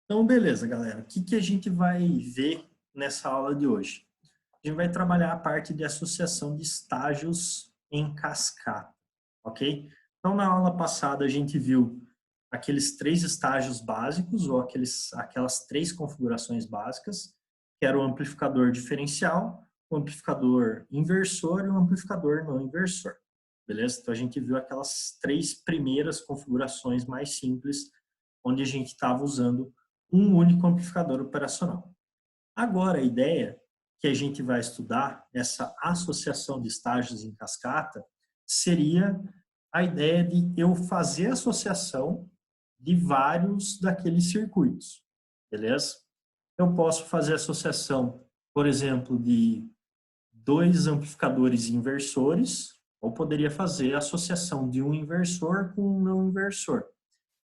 Então, beleza, galera. O que a gente vai ver nessa aula de hoje? A gente vai trabalhar a parte de associação de estágios em cascata, ok? Então, na aula passada, a gente viu aqueles três estágios básicos, ou aquelas três configurações básicas, que era o amplificador diferencial, o amplificador inversor e o amplificador não inversor. Beleza? Então, a gente viu aquelas três primeiras configurações mais simples, onde a gente estava usando um único amplificador operacional. Agora, a ideia que a gente vai estudar, essa associação de estágios em cascata, seria a ideia de eu fazer associação de vários daqueles circuitos, beleza? Eu posso fazer associação, por exemplo, de dois amplificadores inversores, ou poderia fazer associação de um inversor com um não inversor.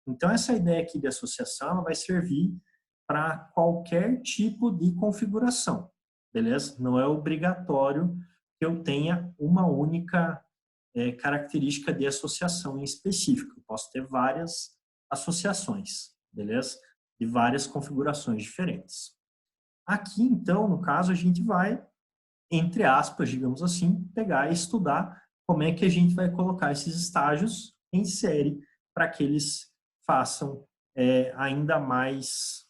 Então, essa ideia aqui de associação vai servir para qualquer tipo de configuração, beleza? Não é obrigatório que eu tenha uma única característica de associação em específico. Eu posso ter várias associações, beleza? De várias configurações diferentes. Aqui, então, no caso, a gente vai, entre aspas, digamos assim, pegar e estudar como é que a gente vai colocar esses estágios em série para que eles façam ainda mais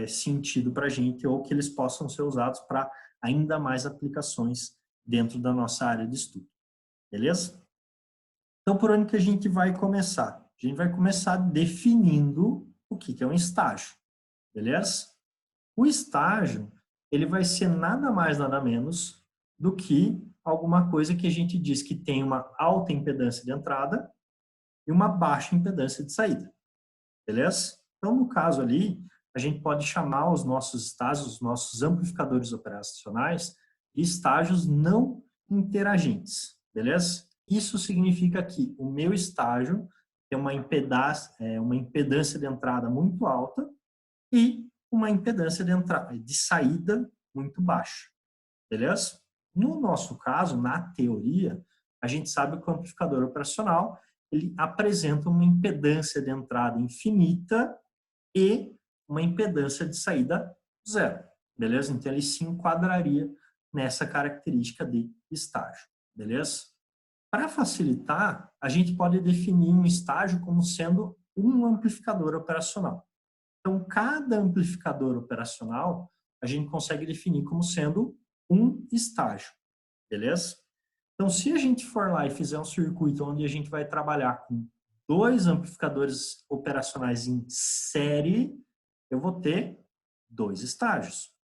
sentido para a gente ou que eles possam ser usados para ainda mais aplicações dentro da nossa área de estudo. Beleza? Então, por onde que a gente vai começar? A gente vai começar definindo o que é um estágio. Beleza? O estágio, ele vai ser nada mais, nada menos do que alguma coisa que a gente diz que tem uma alta impedância de entrada e uma baixa impedância de saída. Beleza? Então, no caso ali, a gente pode chamar os nossos estágios, os nossos amplificadores operacionais, de estágios não interagentes. Beleza? Isso significa que o meu estágio tem uma impedância de entrada muito alta e uma impedância de saída muito baixa. Beleza? No nosso caso, na teoria, a gente sabe que o amplificador operacional ele apresenta uma impedância de entrada infinita e uma impedância de saída zero. Beleza? Então, ele se enquadraria nessa característica de estágio. Beleza? Para facilitar, a gente pode definir um estágio como sendo um amplificador operacional. Então, cada amplificador operacional a gente consegue definir como sendo um estágio, beleza? Então, se a gente for lá e fizer um circuito onde a gente vai trabalhar com dois amplificadores operacionais em série, eu vou ter dois estágios.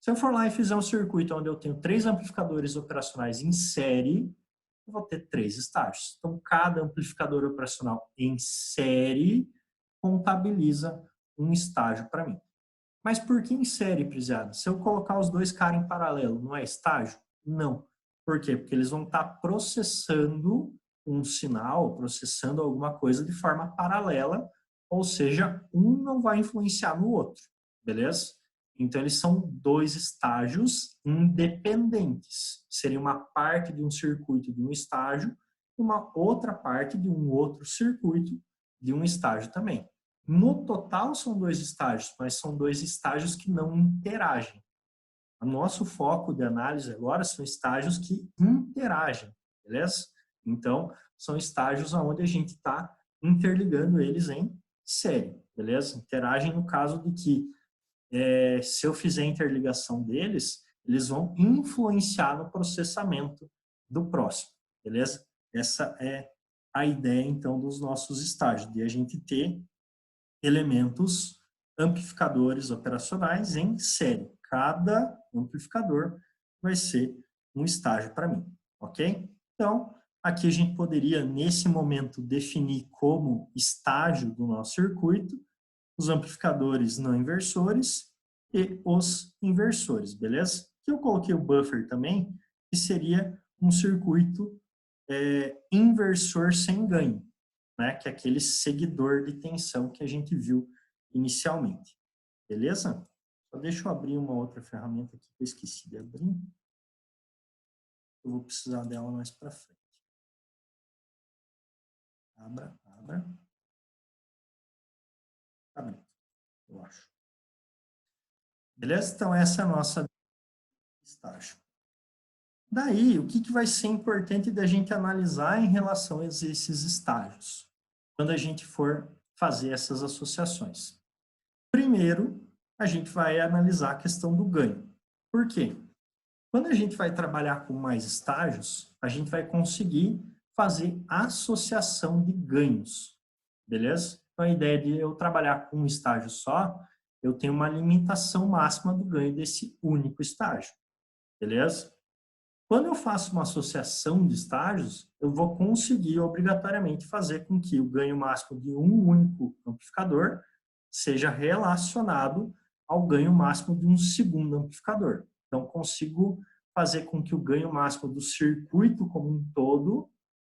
Se eu for lá e fizer um circuito onde eu tenho três amplificadores operacionais em série, eu vou ter três estágios. Então, cada amplificador operacional em série contabiliza um estágio para mim. Mas por que em série, Prisada? Se eu colocar os dois caras em paralelo, não é estágio? Não. Por quê? Porque eles vão estar processando um sinal, processando alguma coisa de forma paralela, ou seja, um não vai influenciar no outro, beleza? Então, eles são dois estágios independentes. Seria uma parte de um circuito de um estágio e uma outra parte de um outro circuito de um estágio também. No total são dois estágios, mas são dois estágios que não interagem. O nosso foco de análise agora são estágios que interagem, beleza? Então, são estágios onde a gente está interligando eles em série, beleza? Interagem no caso de que, se eu fizer a interligação deles, eles vão influenciar no processamento do próximo, beleza? Essa é a ideia, então, dos nossos estágios, de a gente ter elementos amplificadores operacionais em série. Cada amplificador vai ser um estágio para mim, ok? Então, aqui a gente poderia, nesse momento, definir como estágio do nosso circuito os amplificadores não inversores e os inversores, beleza? Aqui eu coloquei o buffer também, que seria um circuito inversor sem ganho, né? Que é aquele seguidor de tensão que a gente viu inicialmente. Beleza? Só deixa eu abrir uma outra ferramenta aqui que eu esqueci de abrir. Eu vou precisar dela mais para frente. Abra, abra. Abre, eu acho. Beleza? Então, essa é a nossa estágio. Daí, o que vai ser importante da gente analisar em relação a esses estágios, quando a gente for fazer essas associações? Primeiro, a gente vai analisar a questão do ganho. Por quê? Quando a gente vai trabalhar com mais estágios, a gente vai conseguir fazer associação de ganhos, beleza? Então, a ideia de eu trabalhar com um estágio só, eu tenho uma limitação máxima do ganho desse único estágio, beleza? Quando eu faço uma associação de estágios, eu vou conseguir obrigatoriamente fazer com que o ganho máximo de um único amplificador seja relacionado ao ganho máximo de um segundo amplificador. Então, consigo fazer com que o ganho máximo do circuito como um todo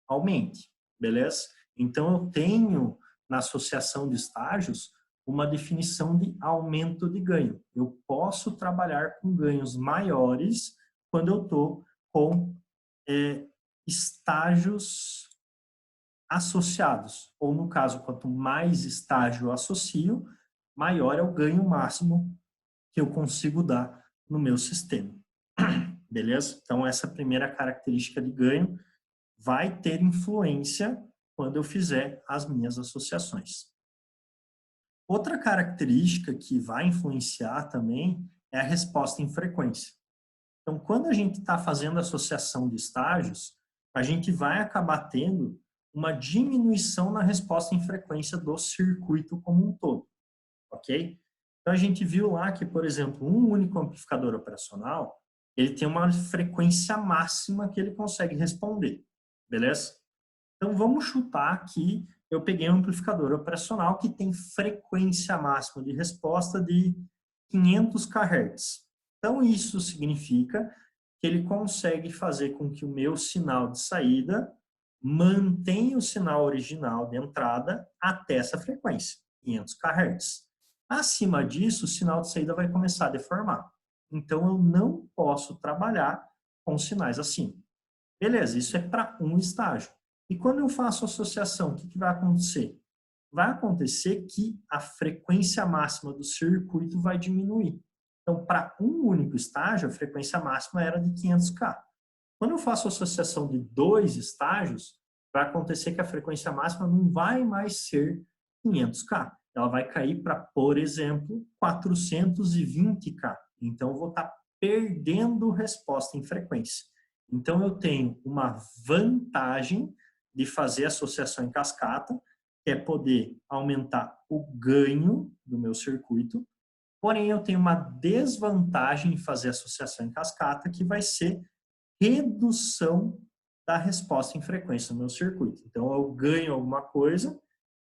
aumente, beleza? Então, eu tenho, na associação de estágios, uma definição de aumento de ganho. Eu posso trabalhar com ganhos maiores quando eu estou com estágios associados. Ou, no caso, quanto mais estágio eu associo, maior é o ganho máximo que eu consigo dar no meu sistema. Beleza? Então, essa primeira característica de ganho vai ter influência quando eu fizer as minhas associações. Outra característica que vai influenciar também é a resposta em frequência. Então, quando a gente está fazendo associação de estágios, a gente vai acabar tendo uma diminuição na resposta em frequência do circuito como um todo, ok? Então, a gente viu lá que, por exemplo, um único amplificador operacional, ele tem uma frequência máxima que ele consegue responder, beleza? Então, vamos chutar que eu peguei um amplificador operacional que tem frequência máxima de resposta de 500 kHz. Então, isso significa que ele consegue fazer com que o meu sinal de saída mantenha o sinal original de entrada até essa frequência, 500 kHz. Acima disso, o sinal de saída vai começar a deformar. Então, eu não posso trabalhar com sinais assim. Beleza, isso é para um estágio. E quando eu faço associação, o que vai acontecer? Vai acontecer que a frequência máxima do circuito vai diminuir. Então, para um único estágio, a frequência máxima era de 500K. Quando eu faço associação de dois estágios, vai acontecer que a frequência máxima não vai mais ser 500K. Ela vai cair para, por exemplo, 420K. Então, eu vou estar perdendo resposta em frequência. Então, eu tenho uma vantagem de fazer associação em cascata, que é poder aumentar o ganho do meu circuito, porém eu tenho uma desvantagem em fazer associação em cascata, que vai ser redução da resposta em frequência no meu circuito. Então, eu ganho alguma coisa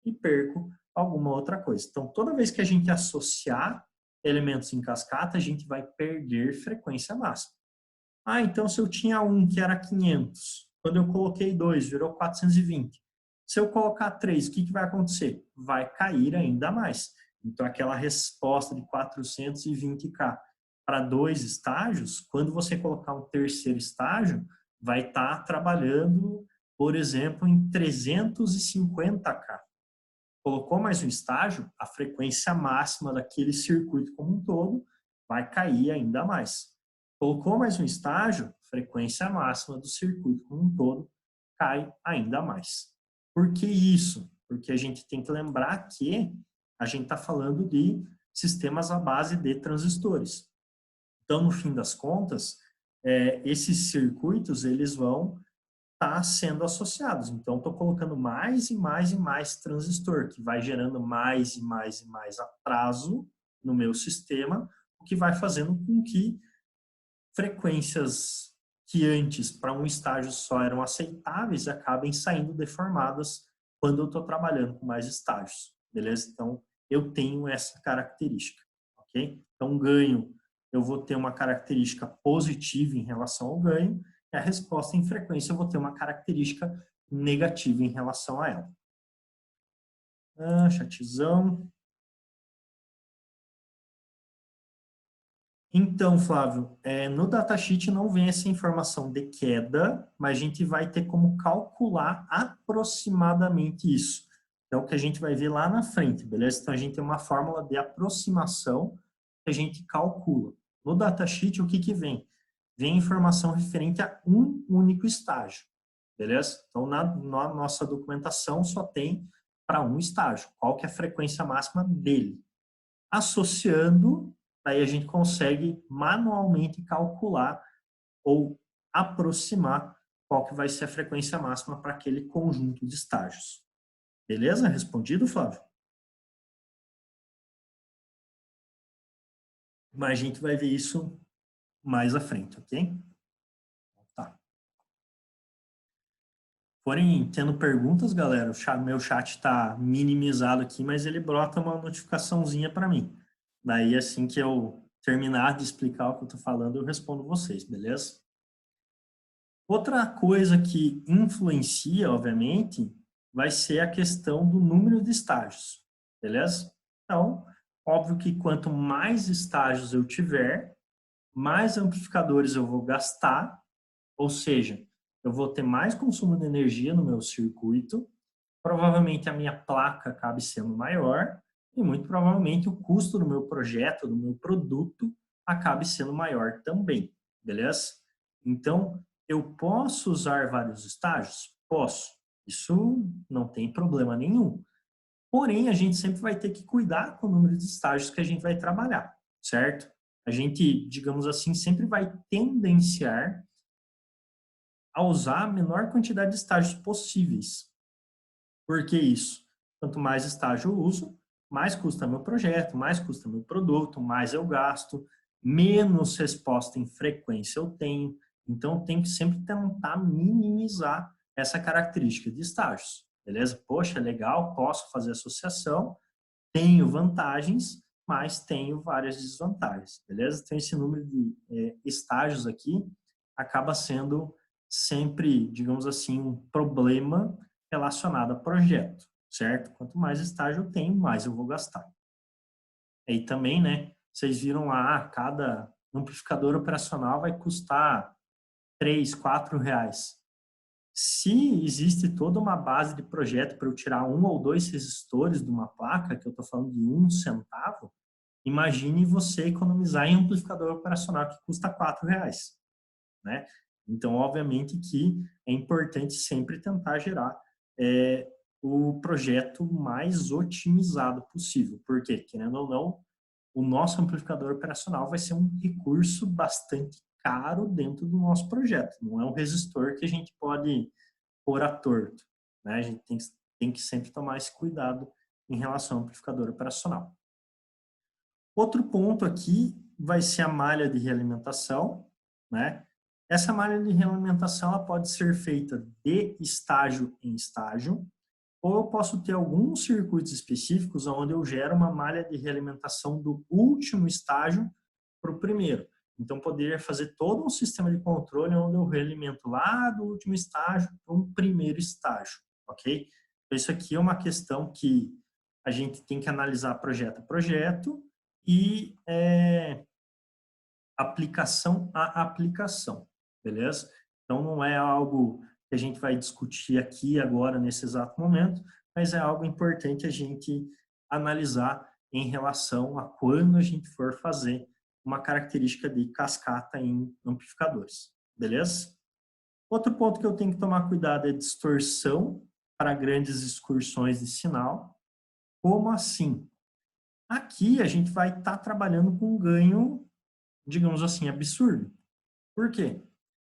e perco alguma outra coisa. Então, toda vez que a gente associar elementos em cascata, a gente vai perder frequência máxima. Ah, então se eu tinha um que era 500, quando eu coloquei dois, virou 420. Se eu colocar três, o que vai acontecer? Vai cair ainda mais. Então, aquela resposta de 420K para dois estágios, quando você colocar um terceiro estágio, vai estar trabalhando, por exemplo, em 350K. Colocou mais um estágio, a frequência máxima daquele circuito como um todo vai cair ainda mais. Colocou mais um estágio, frequência máxima do circuito como um todo cai ainda mais. Por que isso? Porque a gente tem que lembrar que a gente está falando de sistemas à base de transistores. Então, no fim das contas, esses circuitos eles vão estar sendo associados. Então, estou colocando mais e mais e mais transistor, que vai gerando mais e mais e mais atraso no meu sistema, o que vai fazendo com que frequências que antes para um estágio só eram aceitáveis acabem saindo deformadas quando eu estou trabalhando com mais estágios, beleza? Então, eu tenho essa característica, ok? Então, ganho, eu vou ter uma característica positiva em relação ao ganho, e a resposta em frequência eu vou ter uma característica negativa em relação a ela. Chatzão. Então, Flávio, no datasheet não vem essa informação de queda, mas a gente vai ter como calcular aproximadamente isso. Então, o que a gente vai ver lá na frente, beleza? Então, a gente tem uma fórmula de aproximação que a gente calcula. No datasheet, o que que vem? Vem informação referente a um único estágio, beleza? Então, na nossa documentação só tem para um estágio. Qual que é a frequência máxima dele? Associando, daí a gente consegue manualmente calcular ou aproximar qual que vai ser a frequência máxima para aquele conjunto de estágios. Beleza? Respondido, Flávio? Mas a gente vai ver isso mais à frente, ok? Tá. Forem tendo perguntas, galera, meu chat está minimizado aqui, mas ele brota uma notificaçãozinha para mim. Daí, assim que eu terminar de explicar o que eu estou falando, eu respondo vocês, beleza? Outra coisa que influencia, obviamente, vai ser a questão do número de estágios, beleza? Então, óbvio que quanto mais estágios eu tiver, mais amplificadores eu vou gastar, ou seja, eu vou ter mais consumo de energia no meu circuito, provavelmente a minha placa acabe sendo maior e muito provavelmente o custo do meu projeto, do meu produto, acabe sendo maior também, beleza? Então, eu posso usar vários estágios? Posso. Isso não tem problema nenhum. Porém, a gente sempre vai ter que cuidar com o número de estágios que a gente vai trabalhar, certo? A gente, digamos assim, sempre vai tendenciar a usar a menor quantidade de estágios possíveis. Por que isso? Quanto mais estágio eu uso, mais custa meu projeto, mais custa meu produto, mais eu gasto, menos resposta em frequência eu tenho. Então, eu tenho que sempre tentar minimizar essa característica de estágios. Beleza? Poxa, legal, posso fazer associação, tenho vantagens, mas tenho várias desvantagens. Beleza? Então, esse número de estágios aqui acaba sendo sempre, digamos assim, um problema relacionado a projeto, certo? Quanto mais estágio eu tenho, mais eu vou gastar. Aí também, né, vocês viram lá, cada amplificador operacional vai custar 3, 4 reais. Se existe toda uma base de projeto para eu tirar um ou dois resistores de uma placa, que eu estou falando de 1 centavo, imagine você economizar em um amplificador operacional que custa 4 reais, né? Então, obviamente que é importante sempre tentar gerar o projeto mais otimizado possível. Porque, querendo ou não, o nosso amplificador operacional vai ser um recurso bastante caro dentro do nosso projeto. Não é um resistor que a gente pode pôr à torto, né? A gente tem que sempre tomar esse cuidado em relação ao amplificador operacional. Outro ponto aqui vai ser a malha de realimentação, né? Essa malha de realimentação ela pode ser feita de estágio em estágio, ou eu posso ter alguns circuitos específicos onde eu gero uma malha de realimentação do último estágio para o primeiro. Então, poderia fazer todo um sistema de controle onde eu realimento lá do último estágio para um primeiro estágio, ok? Então, isso aqui é uma questão que a gente tem que analisar projeto a projeto e aplicação a aplicação, beleza? Então, não é algo que a gente vai discutir aqui agora, nesse exato momento, mas é algo importante a gente analisar em relação a quando a gente for fazer uma característica de cascata em amplificadores, beleza? Outro ponto que eu tenho que tomar cuidado é distorção para grandes excursões de sinal. Como assim? Aqui a gente vai estar trabalhando com um ganho, digamos assim, absurdo. Por quê?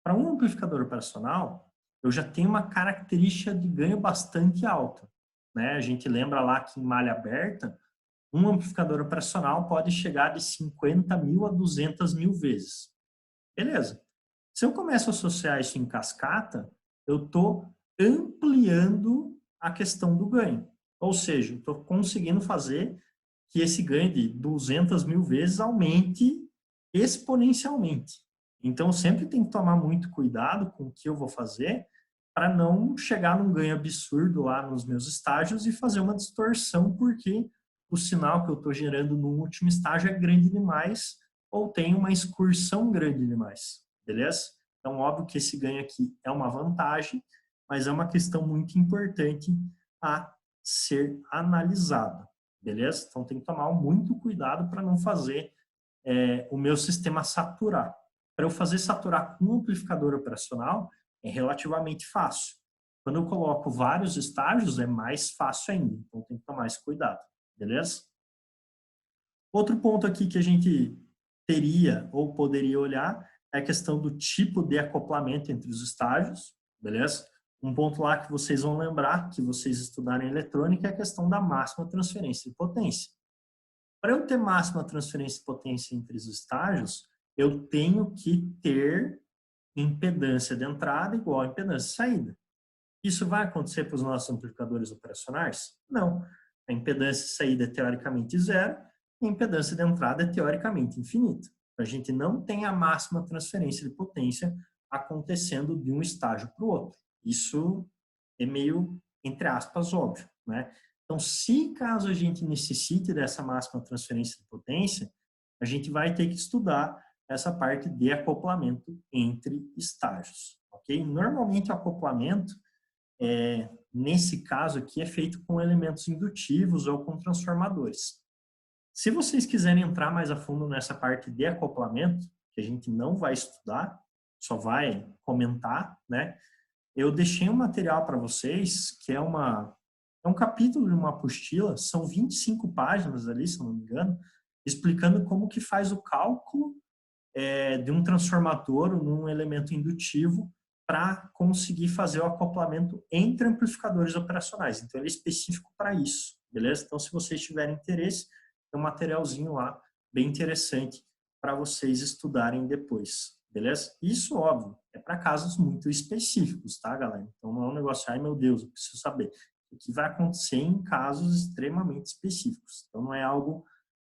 Para um amplificador operacional, eu já tenho uma característica de ganho bastante alta, né? A gente lembra lá que em malha aberta, um amplificador operacional pode chegar de 50 mil a 200 mil vezes. Beleza. Se eu começo a associar isso em cascata, eu estou ampliando a questão do ganho. Ou seja, estou conseguindo fazer que esse ganho de 200 mil vezes aumente exponencialmente. Então, sempre tem que tomar muito cuidado com o que eu vou fazer para não chegar num ganho absurdo lá nos meus estágios e fazer uma distorção porque o sinal que eu estou gerando no último estágio é grande demais ou tem uma excursão grande demais, beleza? Então, óbvio que esse ganho aqui é uma vantagem, mas é uma questão muito importante a ser analisada, beleza? Então, tem que tomar muito cuidado para não fazer o meu sistema saturar. Para eu fazer saturar com um amplificador operacional, é relativamente fácil. Quando eu coloco vários estágios, é mais fácil ainda. Então, tem que tomar esse cuidado, beleza? Outro ponto aqui que a gente teria ou poderia olhar é a questão do tipo de acoplamento entre os estágios, beleza? Um ponto lá que vocês vão lembrar, que vocês estudarem eletrônica, é a questão da máxima transferência de potência. Para eu ter máxima transferência de potência entre os estágios, eu tenho que ter impedância de entrada igual a impedância de saída. Isso vai acontecer para os nossos amplificadores operacionais? Não. A impedância de saída é teoricamente zero e a impedância de entrada é teoricamente infinita. A gente não tem a máxima transferência de potência acontecendo de um estágio para o outro. Isso é meio, entre aspas, óbvio, né? Então, se caso a gente necessite dessa máxima transferência de potência, a gente vai ter que estudar essa parte de acoplamento entre estágios, ok? Normalmente o acoplamento, nesse caso aqui, é feito com elementos indutivos ou com transformadores. Se vocês quiserem entrar mais a fundo nessa parte de acoplamento, que a gente não vai estudar, só vai comentar, né? Eu deixei um material para vocês, que é um capítulo de uma apostila, são 25 páginas ali, se não me engano, explicando como que faz o cálculo de um transformador num elemento indutivo para conseguir fazer o acoplamento entre amplificadores operacionais. Então, ele é específico para isso, beleza? Então, se vocês tiverem interesse, tem um materialzinho lá bem interessante para vocês estudarem depois, beleza? Isso, óbvio, é para casos muito específicos, tá, galera? Então, não é um negócio, ai meu Deus, eu preciso saber. O que vai acontecer em casos extremamente específicos. Então, não é algo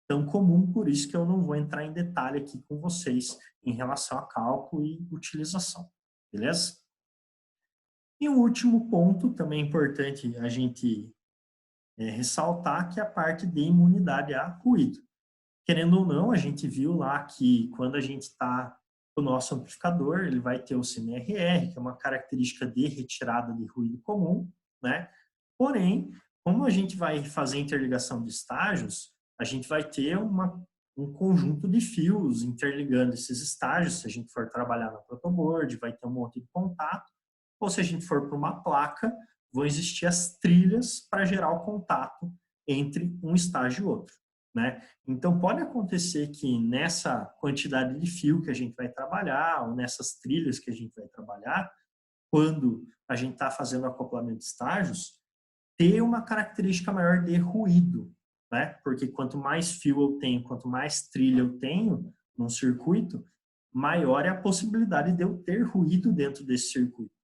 tão comum, por isso que eu não vou entrar em detalhe aqui com vocês em relação a cálculo e utilização, beleza? E o último ponto, também importante a gente ressaltar, que é a parte de imunidade a ruído. Querendo ou não, a gente viu lá que quando a gente está com o nosso amplificador, ele vai ter o CMRR, que é uma característica de retirada de ruído comum, né? Porém, como a gente vai fazer interligação de estágios, a gente vai ter um conjunto de fios interligando esses estágios. Se a gente for trabalhar na protoboard, vai ter um monte de contato. Ou se a gente for para uma placa, vão existir as trilhas para gerar o contato entre um estágio e outro, né? Então, pode acontecer que nessa quantidade de fio que a gente vai trabalhar, ou nessas trilhas que a gente vai trabalhar, quando a gente está fazendo acoplamento de estágios, ter uma característica maior de ruído, né? Porque quanto mais fio eu tenho, quanto mais trilha eu tenho num circuito, maior é a possibilidade de eu ter ruído dentro desse circuito,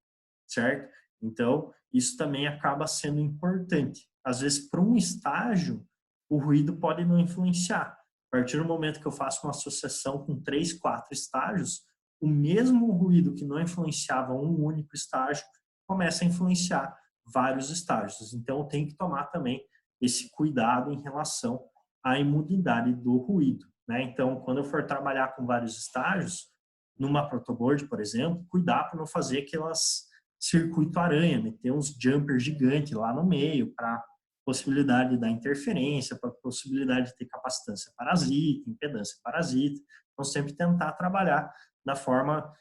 certo? Então, isso também acaba sendo importante. Às vezes, para um estágio, o ruído pode não influenciar. A partir do momento que eu faço uma associação com 3, 4 estágios, o mesmo ruído que não influenciava um único estágio começa a influenciar vários estágios. Então, eu tenho que tomar também esse cuidado em relação à imunidade do ruído, né? Então, quando eu for trabalhar com vários estágios, numa protoboard, por exemplo, cuidar para não fazer aquelas circuito aranha, meter uns jumpers gigantes lá no meio para possibilidade da interferência, para possibilidade de ter capacitância parasita, impedância parasita. Então, sempre tentar trabalhar da forma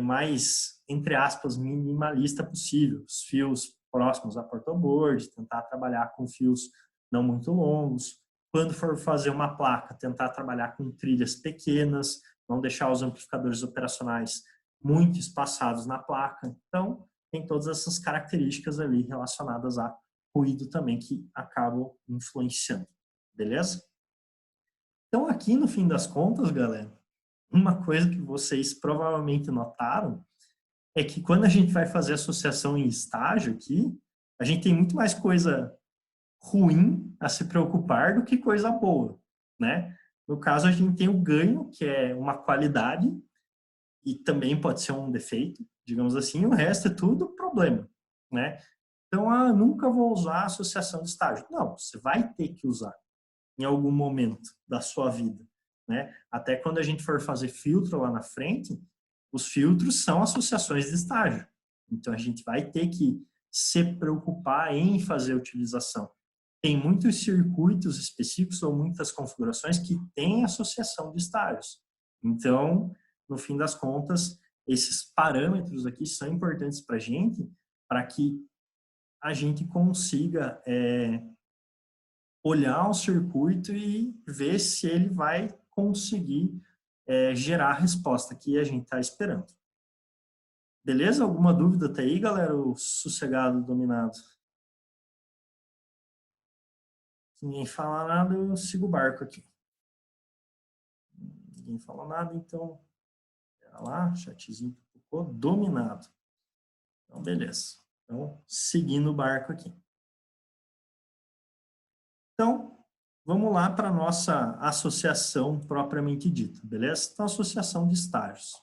mais, entre aspas, minimalista possível. Os fios próximos à protoboard, tentar trabalhar com fios não muito longos. Quando for fazer uma placa, tentar trabalhar com trilhas pequenas, não deixar os amplificadores operacionais muito espaçados na placa. Então, tem todas essas características ali relacionadas a ruído também que acabam influenciando, beleza? Então, aqui no fim das contas, galera, uma coisa que vocês provavelmente notaram é que quando a gente vai fazer associação em estágio aqui, a gente tem muito mais coisa ruim a se preocupar do que coisa boa, né? No caso, a gente tem o ganho, que é uma qualidade, e também pode ser um defeito, digamos assim, o resto é tudo problema, né? Então, nunca vou usar associação de estágio. Não, você vai ter que usar em algum momento da sua vida, né? Até quando a gente for fazer filtro lá na frente, os filtros são associações de estágio. Então, a gente vai ter que se preocupar em fazer a utilização. tem muitos circuitos específicos ou muitas configurações que têm associação de estágios. Então, no fim das contas, esses parâmetros aqui são importantes para a gente, para que a gente consiga olhar o circuito e ver se ele vai conseguir gerar a resposta que a gente está esperando. Beleza? Alguma dúvida até aí, galera? O sossegado, dominado? Se ninguém fala nada, eu sigo o barco aqui. Ninguém fala nada, então... Pera lá, chatzinho ficou dominado. Então, beleza. Então, seguindo o barco aqui. Então, vamos lá para a nossa associação propriamente dita, beleza? Então, associação de estágios.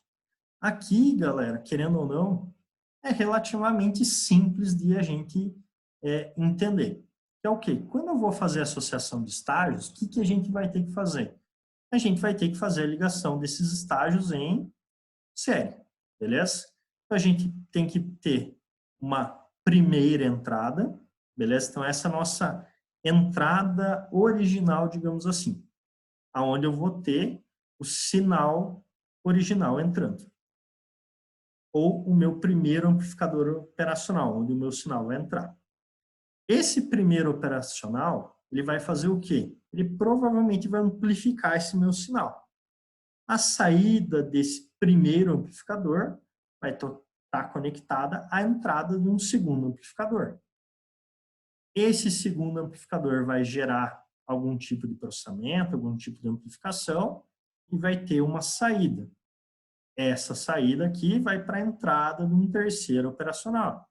Aqui, galera, querendo ou não, é relativamente simples de a gente entender. É o quê? Quando eu vou fazer associação de estágios, o que a gente vai ter que fazer? A gente vai ter que fazer a ligação desses estágios em série, beleza? Então, a gente tem que ter uma primeira entrada, beleza? Então, essa é a nossa entrada original, digamos assim, aonde eu vou ter o sinal original entrando. Ou o meu primeiro amplificador operacional, onde o meu sinal vai entrar. Esse primeiro operacional, ele vai fazer o quê? Ele provavelmente vai amplificar esse meu sinal. A saída desse primeiro amplificador vai estar conectada à entrada de um segundo amplificador. Esse segundo amplificador vai gerar algum tipo de processamento, algum tipo de amplificação e vai ter uma saída. Essa saída aqui vai para a entrada de um terceiro operacional.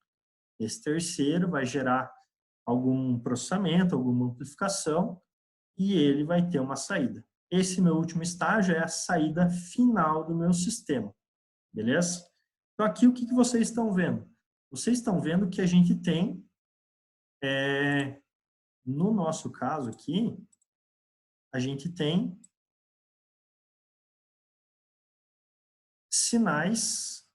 Esse terceiro vai gerar algum processamento, alguma amplificação e ele vai ter uma saída. Esse meu último estágio é a saída final do meu sistema, beleza? Então aqui o que vocês estão vendo? Vocês estão vendo que a gente tem, no nosso caso aqui, a gente tem sinais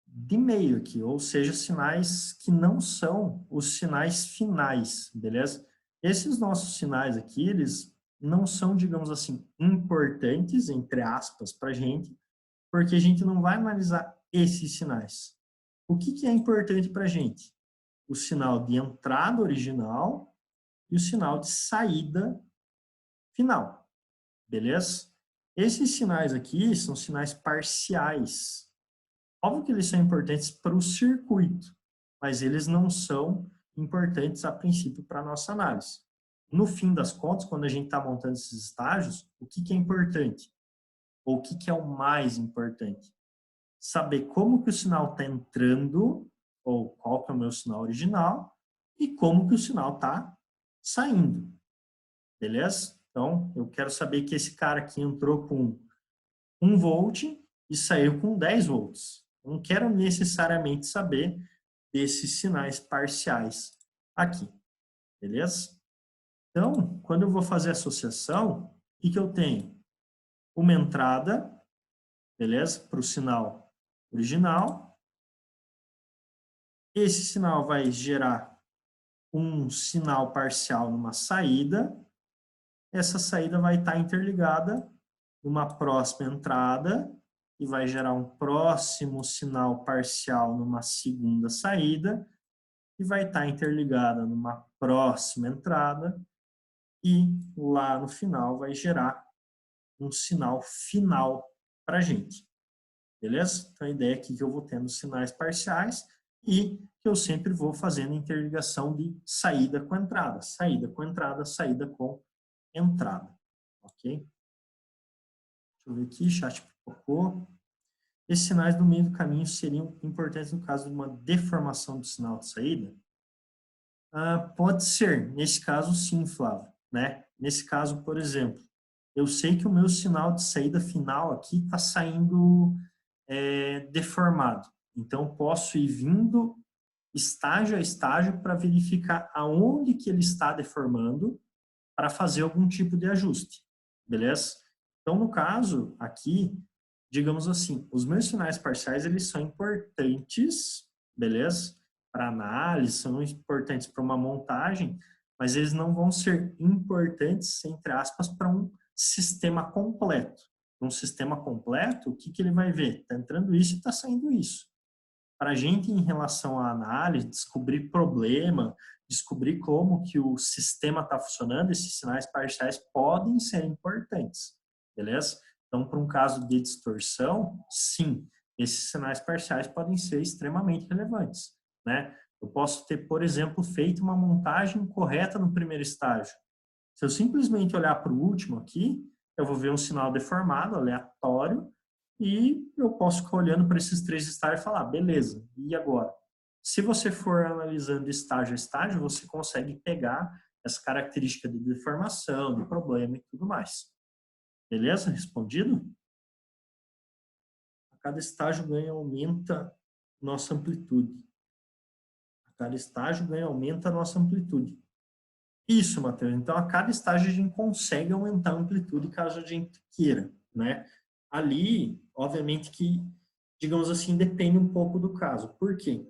de meio aqui, ou seja, sinais que não são os sinais finais, beleza? Esses nossos sinais aqui, eles não são, digamos assim, importantes, entre aspas, para a gente, porque a gente não vai analisar esses sinais. O que é importante para a gente? O sinal de entrada original e o sinal de saída final, beleza? Esses sinais aqui são sinais parciais. Óbvio que eles são importantes para o circuito, mas eles não são importantes a princípio para a nossa análise. No fim das contas, quando a gente está montando esses estágios, o que é importante? Ou o que é o mais importante? Saber como que o sinal está entrando, ou qual que é o meu sinal original, e como que o sinal está saindo. Beleza? Então, eu quero saber que esse cara aqui entrou com 1 volt e saiu com 10 volts. Eu não quero necessariamente saber desses sinais parciais aqui. Beleza? Então, quando eu vou fazer a associação, o que eu tenho? Uma entrada, beleza? Para o sinal original. Esse sinal vai gerar um sinal parcial numa saída. Essa saída vai estar interligada numa próxima entrada e vai gerar um próximo sinal parcial numa segunda saída e vai estar interligada numa próxima entrada e lá no final vai gerar um sinal final para a gente. Beleza? Então a ideia aqui é que eu vou tendo sinais parciais e que eu sempre vou fazendo interligação de saída com entrada, saída com entrada, saída com entrada. Ok? Deixa eu ver aqui, chat pipocou. Esses sinais do meio do caminho seriam importantes no caso de uma deformação do sinal de saída? Pode ser, nesse caso sim, Flávio. Né? Nesse caso, por exemplo, eu sei que o meu sinal de saída final aqui está saindo deformado. Então, posso ir vindo estágio a estágio para verificar aonde que ele está deformando para fazer algum tipo de ajuste. Beleza? Então, no caso aqui, digamos assim, os meus sinais parciais, eles são importantes, beleza? para análise, são importantes para uma montagem, mas eles não vão ser importantes, entre aspas, para um sistema completo. Um sistema completo, o que ele vai ver? Está entrando isso e está saindo isso. Para a gente, em relação à análise, descobrir problema, descobrir como que o sistema está funcionando, esses sinais parciais podem ser importantes, beleza? Então, para um caso de distorção, sim, esses sinais parciais podem ser extremamente relevantes, né? Eu posso ter, por exemplo, feito uma montagem correta no primeiro estágio. Se eu simplesmente olhar para o último aqui, eu vou ver um sinal deformado, aleatório, e eu posso ficar olhando para esses 3 estágios e falar, beleza, e agora? Se você for analisando estágio a estágio, você consegue pegar essa característica de deformação, de problema e tudo mais. Beleza? Respondido? A cada estágio ganha, aumenta nossa amplitude. A cada estágio ganha, aumenta a nossa amplitude. Isso, Matheus. Então, a cada estágio a gente consegue aumentar a amplitude caso a gente queira, né? Ali, obviamente que, digamos assim, depende um pouco do caso. Por quê?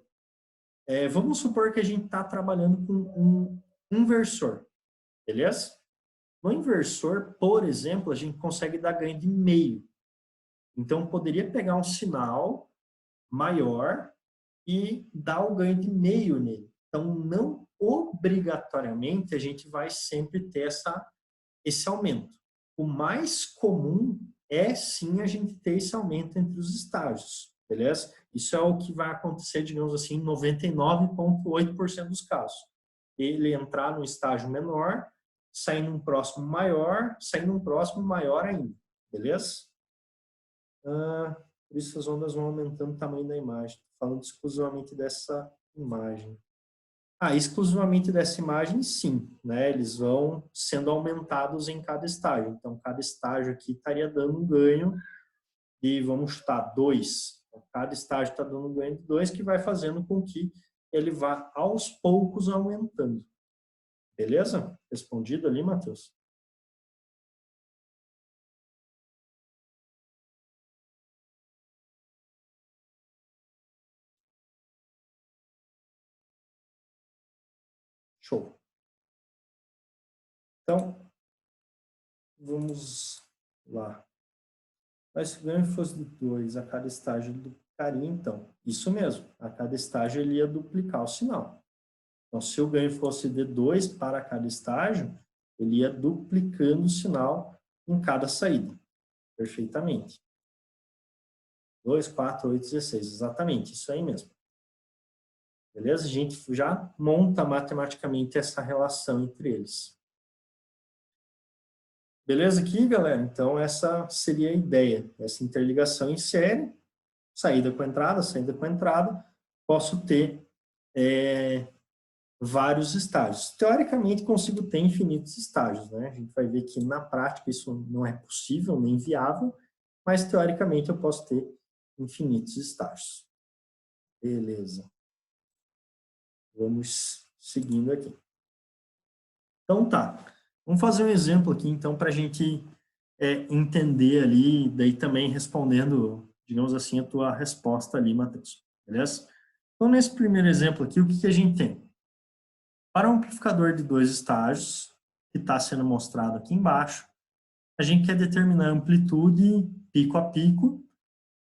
Vamos supor que a gente está trabalhando com um inversor, beleza? No inversor, por exemplo, a gente consegue dar ganho de meio. Então, poderia pegar um sinal maior e dar o ganho de meio nele. Então, não obrigatoriamente a gente vai sempre ter esse aumento. O mais comum é sim a gente ter esse aumento entre os estágios, beleza? Isso é o que vai acontecer, digamos assim, em 99,8% dos casos. Ele entrar num estágio menor, sair num próximo maior, sair num próximo maior ainda, beleza? Por isso as ondas vão aumentando o tamanho da imagem. Estou falando exclusivamente dessa imagem. Exclusivamente dessa imagem, sim, né? Eles vão sendo aumentados em cada estágio. Então, cada estágio aqui estaria dando um ganho de, vamos chutar, 2. Então, cada estágio está dando um ganho de 2, que vai fazendo com que ele vá aos poucos aumentando. Beleza? Respondido ali, Matheus? Show. Então, vamos lá. Mas se o ganho fosse de 2 a cada estágio, ele duplicaria, então. Isso mesmo, a cada estágio ele ia duplicar o sinal. Então, se o ganho fosse de 2 para cada estágio, ele ia duplicando o sinal em cada saída. Perfeitamente. 2, 4, 8, 16. Exatamente, isso aí mesmo. Beleza? A gente já monta matematicamente essa relação entre eles. Beleza aqui, galera? Então, essa seria a ideia. Essa interligação em série, saída com entrada, saída com entrada, posso ter vários estágios. Teoricamente, consigo ter infinitos estágios, né? A gente vai ver que, na prática, isso não é possível, nem viável, mas, teoricamente, eu posso ter infinitos estágios. Beleza. Vamos seguindo aqui. Então, tá. Vamos fazer um exemplo aqui, então, para a gente entender ali, daí também respondendo, digamos assim, a tua resposta ali, Matheus. Beleza? Então, nesse primeiro exemplo aqui, o que a gente tem? Para um amplificador de 2 estágios, que está sendo mostrado aqui embaixo, a gente quer determinar a amplitude pico a pico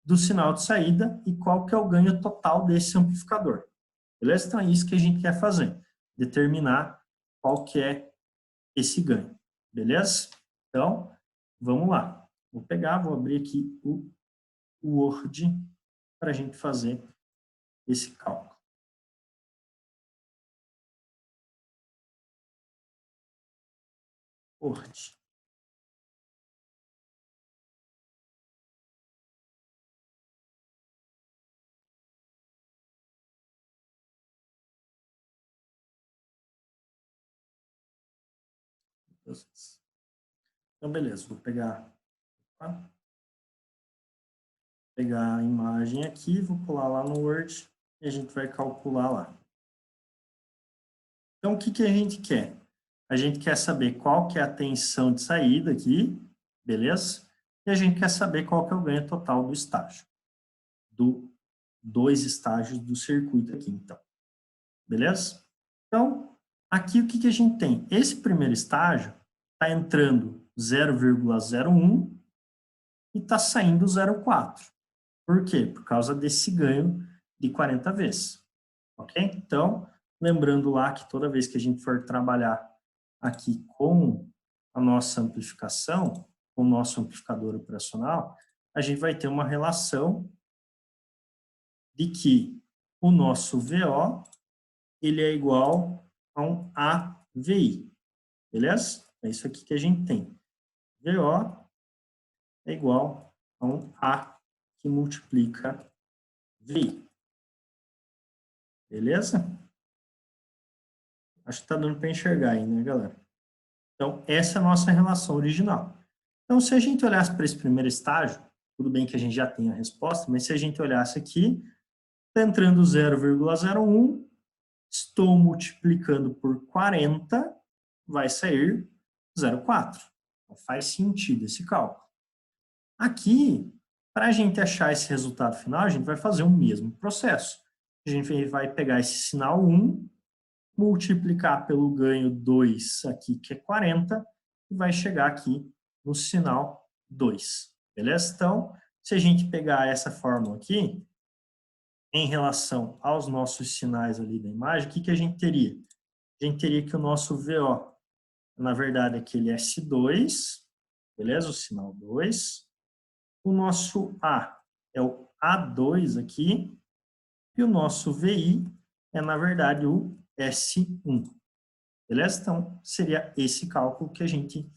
do sinal de saída e qual que é o ganho total desse amplificador. Beleza? Então, é isso que a gente quer fazer. Determinar qual que é esse ganho. Beleza? Então, vamos lá. Vou abrir aqui o Word para a gente fazer esse cálculo. Word. Então, beleza. Vou pegar a imagem aqui, vou pular lá no Word e a gente vai calcular lá. Então, o que a gente quer? A gente quer saber qual que é a tensão de saída aqui, beleza? E a gente quer saber qual que é o ganho total do estágio. Dois estágios do circuito aqui, então. Beleza? Então, aqui o que a gente tem? Esse primeiro estágio está entrando 0,01 e está saindo 0,4. Por quê? Por causa desse ganho de 40 vezes. Ok? Então, lembrando lá que toda vez que a gente for trabalhar aqui com a nossa amplificação, com o nosso amplificador operacional, a gente vai ter uma relação de que o nosso VO ele é igual a um AVI. Beleza? É isso aqui que a gente tem. VO é igual a um A que multiplica VI. Beleza? Acho que está dando para enxergar aí, né, galera? Então, essa é a nossa relação original. Então, se a gente olhasse para esse primeiro estágio, tudo bem que a gente já tem a resposta, mas se a gente olhasse aqui, está entrando 0,01, estou multiplicando por 40, vai sair 0,4. Então, faz sentido esse cálculo. Aqui, para a gente achar esse resultado final, a gente vai fazer o mesmo processo. A gente vai pegar esse sinal 1, multiplicar pelo ganho 2 aqui, que é 40, e vai chegar aqui no sinal 2. Beleza? Então, se a gente pegar essa fórmula aqui, em relação aos nossos sinais ali da imagem, o que a gente teria? A gente teria que o nosso VO, na verdade, é aquele S2, beleza? O sinal 2. O nosso A é o A2 aqui, e o nosso VI é, na verdade, o S1. Beleza? Então, seria esse cálculo que a gente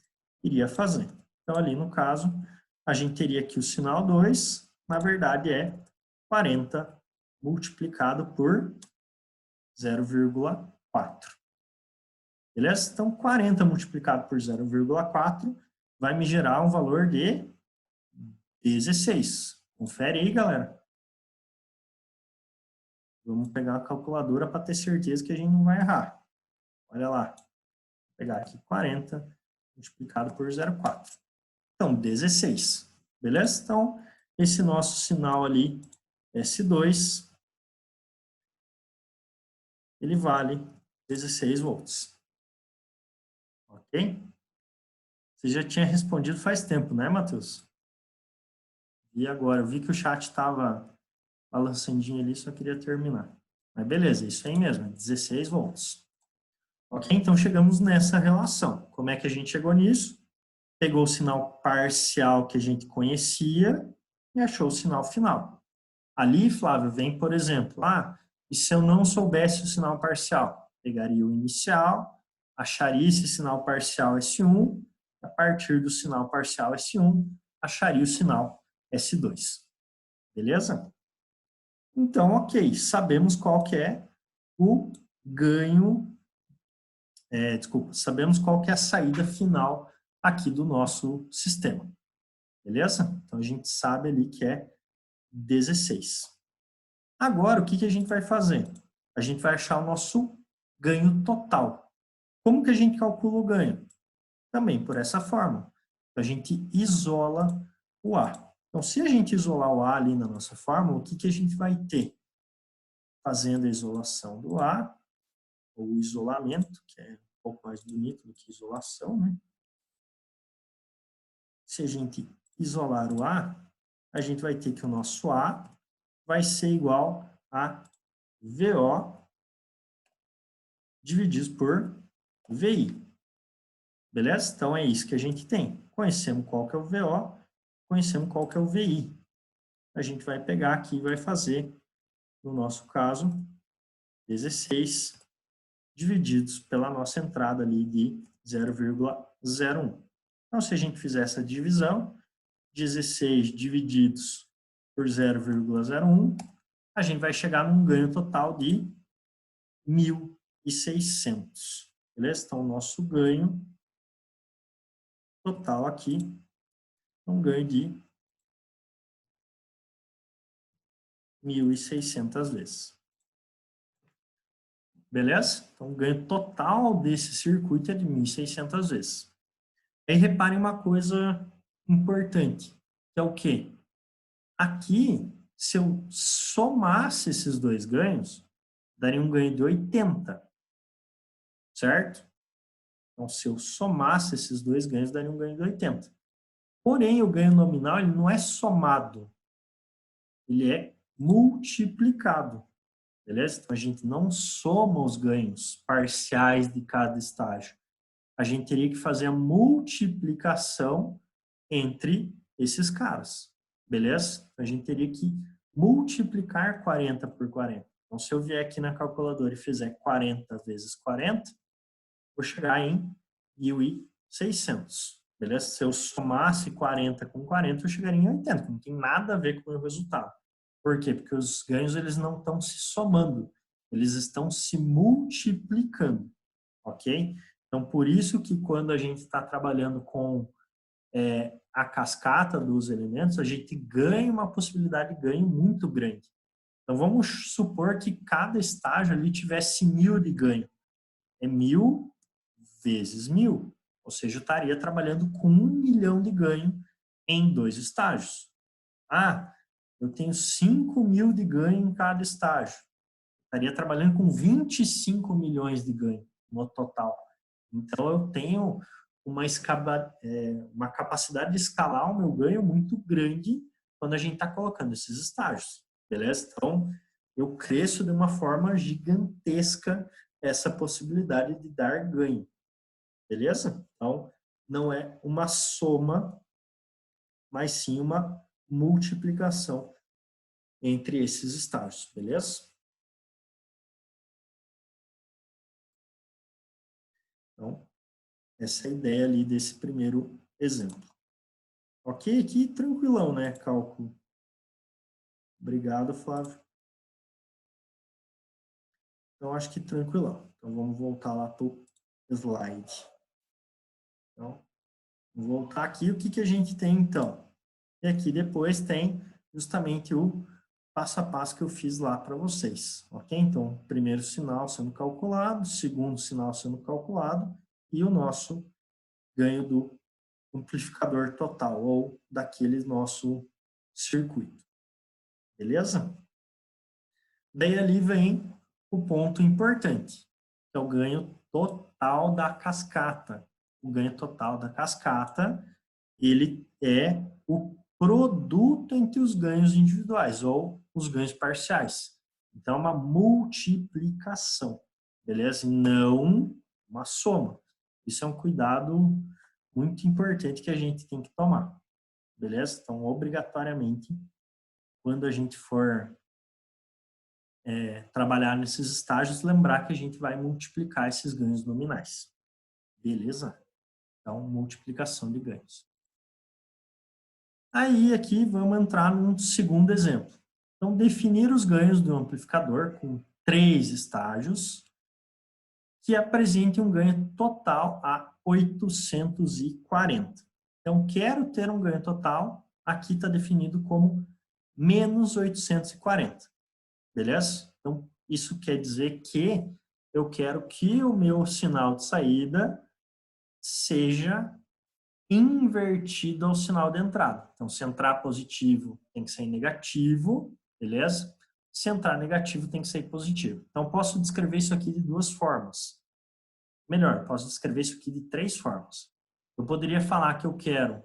iria fazer. Então, ali no caso, a gente teria que o sinal 2, na verdade, é 40 multiplicado por 0,4. Beleza? Então, 40 multiplicado por 0,4 vai me gerar um valor de 16. Confere aí, galera. Vamos pegar a calculadora para ter certeza que a gente não vai errar. Olha lá. Vou pegar aqui 40 multiplicado por 0,4. Então, 16. Beleza? Então, esse nosso sinal ali, S2, ele vale 16 volts. Ok? Você já tinha respondido faz tempo, né, Matheus? E agora? Eu vi que o chat estava balançandinho ali, só queria terminar. Mas beleza, isso aí mesmo, 16 volts. Ok? Então, chegamos nessa relação. Como é que a gente chegou nisso? Pegou o sinal parcial que a gente conhecia e achou o sinal final. Ali, Flávio, vem, por exemplo, e se eu não soubesse o sinal parcial? Pegaria o inicial, acharia esse sinal parcial S1, a partir do sinal parcial S1, acharia o sinal S2. Beleza? Então, ok, sabemos qual que é o ganho, sabemos qual que é a saída final aqui do nosso sistema. Beleza? Então, a gente sabe ali que é 16. Agora, o que a gente vai fazer? A gente vai achar o nosso ganho total. Como que a gente calcula o ganho? Também por essa forma. A gente isola o A. Então, se a gente isolar o A ali na nossa fórmula, o que a gente vai ter? Fazendo a isolação do A, ou o isolamento, que é um pouco mais bonito do que isolação, né? Se a gente isolar o A gente vai ter que o nosso A vai ser igual a VO divididos por VI. Beleza? Então, é isso que a gente tem. Conhecemos qual que é o VO, conhecemos qual que é o VI. A gente vai pegar aqui e vai fazer, no nosso caso, 16 divididos pela nossa entrada ali de 0,01. Então, se a gente fizer essa divisão, 16 divididos por 0,01, a gente vai chegar num ganho total de 1.600. Beleza? Então, o nosso ganho total aqui é um ganho de 1.600 vezes. Beleza? Então, o ganho total desse circuito é de 1.600 vezes. Aí, reparem uma coisa importante, que é o quê? Aqui, se eu somasse esses dois ganhos, daria um ganho de 80, certo? Então, se eu somasse esses dois ganhos, daria um ganho de 80. Porém, o ganho nominal ele não é somado, ele é multiplicado, beleza? Então, a gente não soma os ganhos parciais de cada estágio. A gente teria que fazer a multiplicação entre esses caras, beleza? A gente teria que multiplicar 40 por 40. Então, se eu vier aqui na calculadora e fizer 40 vezes 40, vou chegar em 1.600, beleza? Se eu somasse 40 com 40, eu chegaria em 80, não tem nada a ver com o meu resultado. Por quê? Porque os ganhos eles não estão se somando, eles estão se multiplicando, ok? Então, por isso que quando a gente está trabalhando com a cascata dos elementos, a gente ganha uma possibilidade de ganho muito grande. Então, vamos supor que cada estágio ali tivesse 1.000 de ganho. É 1.000 vezes 1.000. Ou seja, eu estaria trabalhando com 1 milhão de ganho em 2 estágios. Ah, eu tenho 5.000 de ganho em cada estágio. Estaria trabalhando com 25 milhões de ganho no total. Então, eu tenho uma capacidade de escalar o meu ganho muito grande quando a gente está colocando esses estágios, beleza? Então, eu cresço de uma forma gigantesca essa possibilidade de dar ganho, beleza? Então, não é uma soma, mas sim uma multiplicação entre esses estágios, beleza? Então, essa é a ideia ali desse primeiro exemplo. Ok? Aqui tranquilão, né? Cálculo. Obrigado, Flávio. Então, acho que tranquilão. Então, vamos voltar lá para o slide. Então, vou voltar aqui. O que, que a gente tem, então? E aqui depois tem justamente o passo a passo que eu fiz lá para vocês. Ok? Então, primeiro sinal sendo calculado, segundo sinal sendo calculado e o nosso ganho do amplificador total ou daquele nosso circuito. Beleza? Daí ali vem o ponto importante, que é o ganho total da cascata. O ganho total da cascata, ele é o produto entre os ganhos individuais ou os ganhos parciais. Então, é uma multiplicação, beleza? E não uma soma. Isso é um cuidado muito importante que a gente tem que tomar, beleza? Então, obrigatoriamente, quando a gente for trabalhar nesses estágios, lembrar que a gente vai multiplicar esses ganhos nominais. Beleza? Então, multiplicação de ganhos. Aí, aqui, vamos entrar num segundo exemplo. Então, definir os ganhos do amplificador com 3 estágios que apresentem um ganho total a 840. Então, quero ter um ganho total, aqui está definido como menos 840. Beleza? Então, isso quer dizer que eu quero que o meu sinal de saída seja invertido ao sinal de entrada. Então, se entrar positivo, tem que ser negativo, beleza? Se entrar negativo, tem que ser positivo. Então, posso descrever isso aqui de duas formas. Melhor, posso descrever isso aqui de 3 formas. Eu poderia falar que eu quero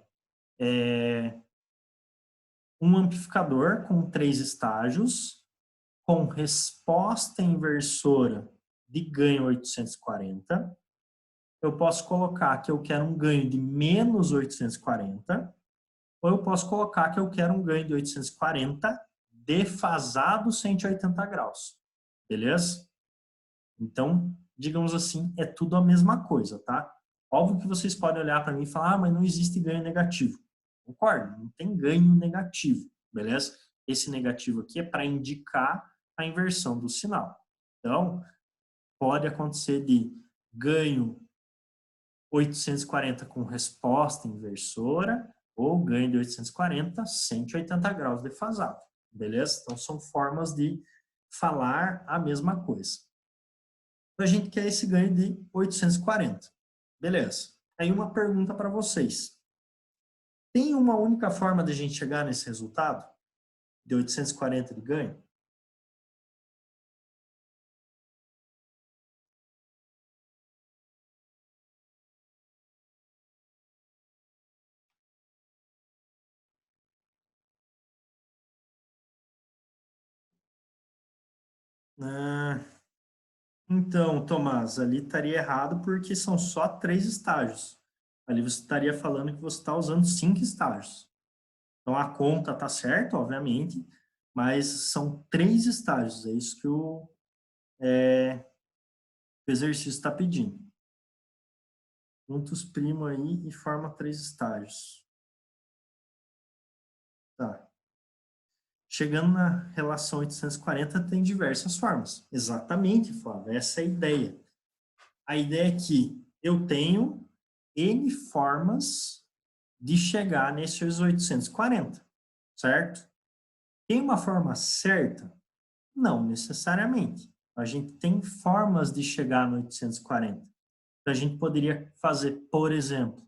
um amplificador com 3 estágios, com resposta inversora de ganho 840. Eu posso colocar que eu quero um ganho de menos 840, ou eu posso colocar que eu quero um ganho de 840 defasado 180 graus. Beleza? Então, digamos assim, é tudo a mesma coisa, tá? Óbvio que vocês podem olhar para mim e falar, mas não existe ganho negativo. Concordo, não tem ganho negativo, beleza? Esse negativo aqui é para indicar a inversão do sinal. Então, pode acontecer de ganho 840 com resposta inversora ou ganho de 840, 180 graus defasado, beleza? Então, são formas de falar a mesma coisa. Então, a gente quer esse ganho de 840, beleza? Aí uma pergunta para vocês. Tem uma única forma de a gente chegar nesse resultado? De 840 de ganho? Ah, então, Tomás, ali estaria errado porque são só 3 estágios. Ali você estaria falando que você está usando 5 estágios. Então, a conta está certa, obviamente, mas são 3 estágios. É isso que o exercício está pedindo. Junta os primos aí e forma 3 estágios. Tá. Chegando na relação 840, tem diversas formas. Exatamente, Flávio, essa é a ideia. A ideia é que eu tenho N formas de chegar nesses 840, certo? Tem uma forma certa? Não necessariamente. A gente tem formas de chegar no 840. Então, a gente poderia fazer, por exemplo,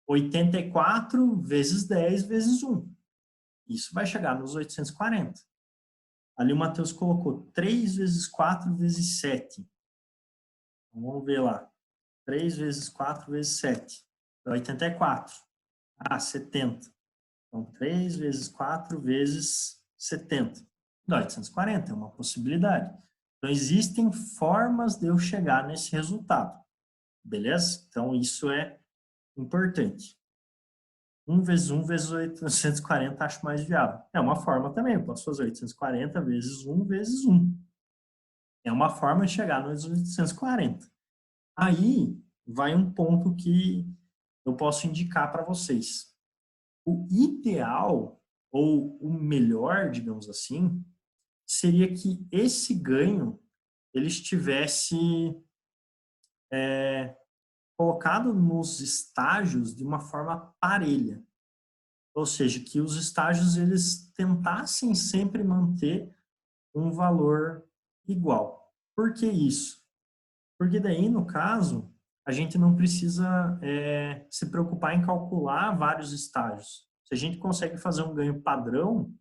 84 vezes 10 vezes 1. Isso vai chegar nos 840. Ali o Matheus colocou 3 vezes 4 vezes 7. Então, vamos ver lá. 3 vezes 4 vezes 7. Dá 84. Ah, 70. Então, 3 vezes 4 vezes 70. Dá 840, é uma possibilidade. Então, existem formas de eu chegar nesse resultado. Beleza? Então, isso é importante. 1 vezes 1 vezes 840 acho mais viável. É uma forma também. Eu posso fazer 840 vezes 1 vezes 1. É uma forma de chegar nos 840. Aí vai um ponto que eu posso indicar para vocês. O ideal, ou o melhor, digamos assim, seria que esse ganho ele estivesse colocado nos estágios de uma forma parelha. Ou seja, que os estágios eles tentassem sempre manter um valor igual. Por que isso? Porque daí, no caso, a gente não precisa se preocupar em calcular vários estágios. Se a gente consegue fazer um ganho padrão,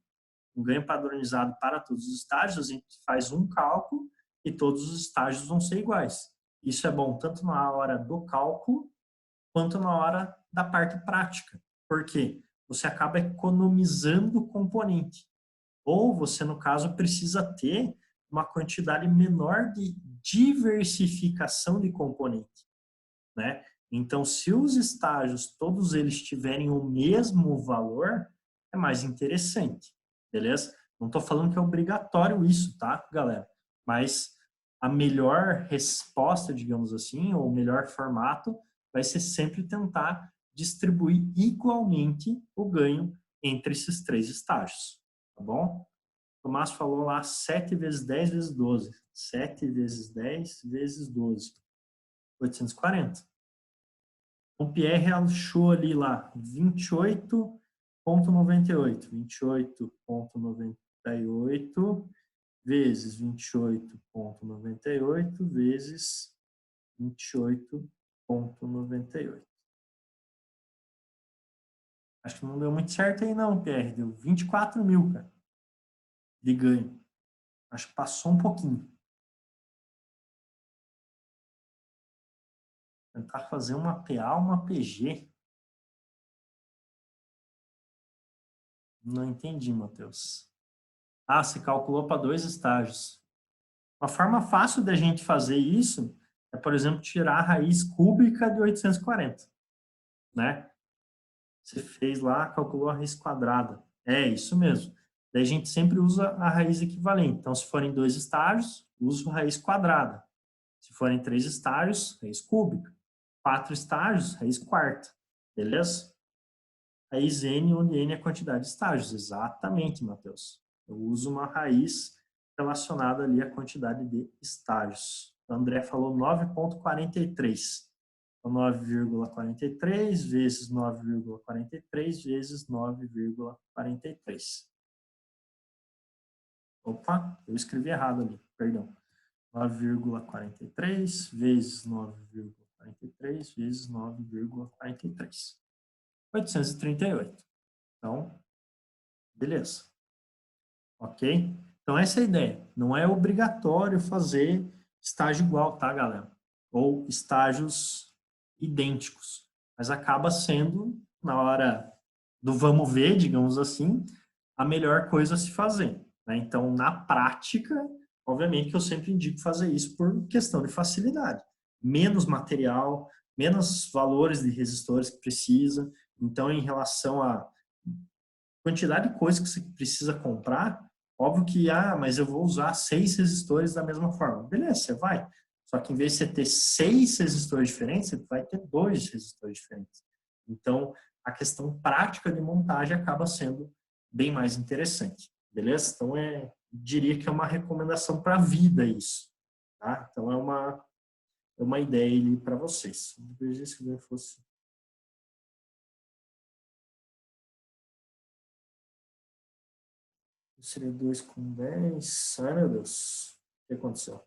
um ganho padronizado para todos os estágios, a gente faz um cálculo e todos os estágios vão ser iguais. Isso é bom tanto na hora do cálculo quanto na hora da parte prática. Por quê? Você acaba economizando componente. Ou você, no caso, precisa ter uma quantidade menor de diversificação de componente, né? Então, se os estágios, todos eles tiverem o mesmo valor, é mais interessante, beleza? Não estou falando que é obrigatório isso, tá, galera? Mas a melhor resposta, digamos assim, ou o melhor formato, vai ser sempre tentar distribuir igualmente o ganho entre esses 3 estágios, tá bom? O Tomás falou lá 7 vezes 10 vezes 12. 7 vezes 10 vezes 12. 840. O Pierre achou ali lá 28,98. 28,98 vezes 28,98 vezes 28,98. Acho que não deu muito certo aí não, Pierre. Deu 24 mil, cara, de ganho. Acho que passou um pouquinho. Tentar fazer uma PA, uma PG. Não entendi, Matheus. Ah, você calculou para 2 estágios. Uma forma fácil da gente fazer isso é, por exemplo, tirar a raiz cúbica de 840, né? Você fez lá, calculou a raiz quadrada. É isso mesmo. Daí a gente sempre usa a raiz equivalente. Então, se forem 2 estágios, uso a raiz quadrada. Se forem 3 estágios, raiz cúbica. 4 estágios, raiz quarta. Beleza? Raiz n, onde n é a quantidade de estágios. Exatamente, Matheus. Eu uso uma raiz relacionada ali à quantidade de estágios. O André falou 9,43. Então, 9,43 vezes 9,43 vezes 9,43. Opa, eu escrevi errado ali, perdão. 9,43 vezes 9,43 vezes 9,43. 838. Então, beleza. Ok? Então, essa é a ideia. Não é obrigatório fazer estágio igual, tá, galera? Ou estágios idênticos. Mas acaba sendo, na hora do vamos ver, digamos assim, a melhor coisa a se fazer. né? Então, na prática, obviamente que eu sempre indico fazer isso por questão de facilidade. Menos material, menos valores de resistores que precisa. Então, em relação à quantidade de coisas que você precisa comprar, óbvio que, mas eu vou usar 6 resistores da mesma forma. Beleza, você vai. Só que em vez de você ter 6 resistores diferentes, você vai ter 2 resistores diferentes. Então, a questão prática de montagem acaba sendo bem mais interessante. Beleza? Então, diria que é uma recomendação para a vida isso. Tá? Então, é uma ideia para vocês. Veja se eu fosse... Seria 2 com 10. Ai, meu Deus. O que aconteceu?